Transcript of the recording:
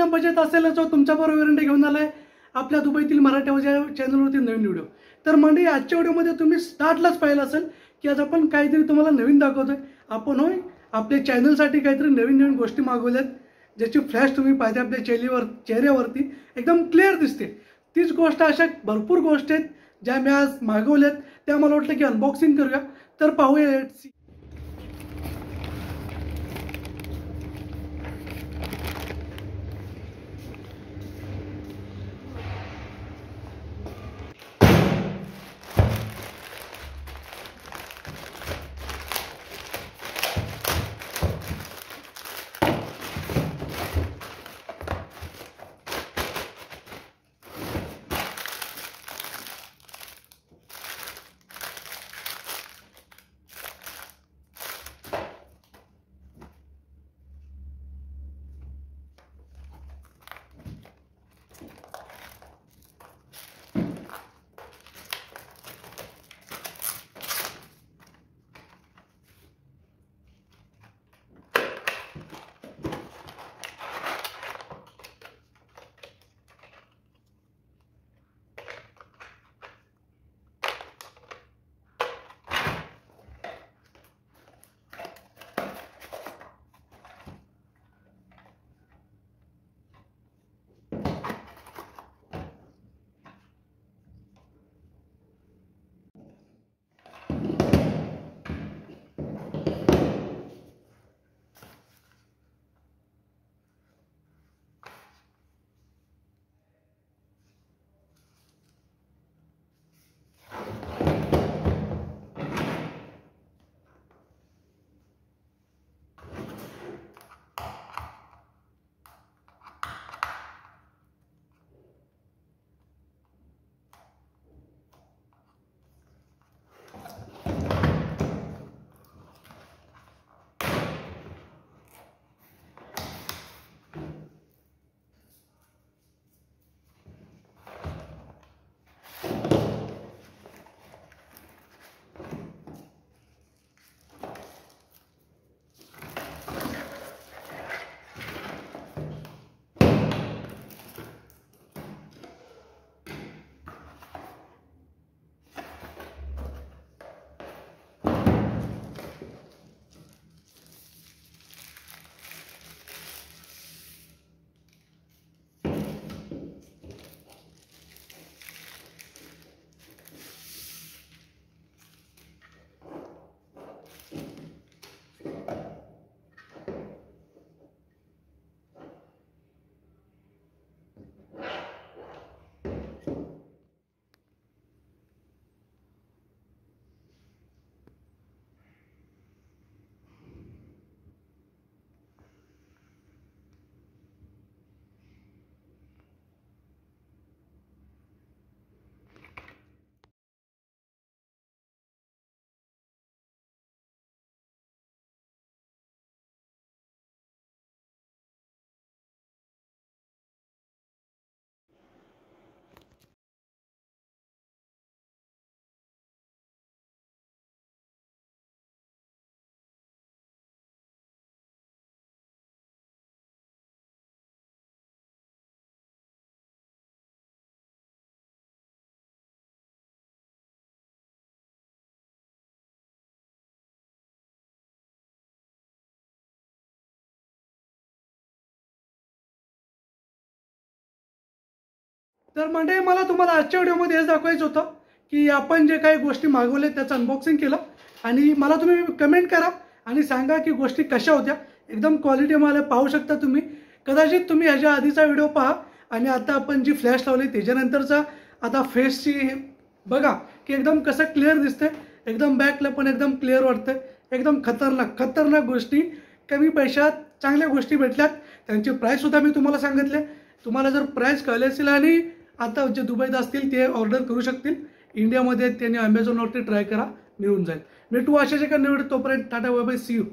Budget असेल जो तुमच्याबरोबर वेरियंट घेऊन आलाय आपल्या दुबईतील मराठी चॅनलवरती नवीन व्हिडिओ। तर मंडळी आजच्या व्हिडिओमध्ये तुम्ही स्टार्टलाच पाहिलं असेल की आज आपण काहीतरी तुम्हाला नवीन दाखवतोय। आपण होय आपल्या चॅनलसाठी काहीतरी नवीन गोष्टी मागवल्यात ज्याची फ्लॅश तुम्ही पाहिजे आपल्या चेहऱ्यावरती एकदम क्लिअर दिसते। तीच गोष्ट अशा भरपूर गोष्टी आहेत ज्या मी आज मागवल्यात, त्या मला वाटलं की अनबॉक्सिंग करूया। तर पाहूया। तर मंडळी मला तुम्हाला आजच्या व्हिडिओमध्ये हेच दाखवायचं होतं की आपण जे काही गोष्टी मागवल्या त्याचं अनबॉक्सिंग केलं आणि मला तुम्ही कमेंट करा आणि सांगा की गोष्टी कशा होत्या। एकदम क्वालिटी मला पाहू शकता तुम्ही। कदाचित तुम्ही ह्याच्या आधीचा व्हिडिओ पहा आणि आता आपण जी फ्लॅश लावली त्याच्यानंतरचा आता फेसची बघा की एकदम कसं क्लिअर दिसतंय। एकदम बॅकला पण एकदम क्लिअर वाटतंय। एकदम खतरनाक गोष्टी कमी पैशात चांगल्या गोष्टी भेटल्यात। त्यांची प्राइस सुद्धा मी तुम्हाला सांगितले। तुम्हाला जर प्राइस कळली असेल आणि आता जे दुबईत असतील ते ऑर्डर करू शकतील। इंडियामध्ये त्यांनी Amazonवरती ट्राय करा, मिळून जाईल। भेटू अशाच एका नवीन व्हिडिओ, तोपर्यंत टाटा बाय बाय, सी यू।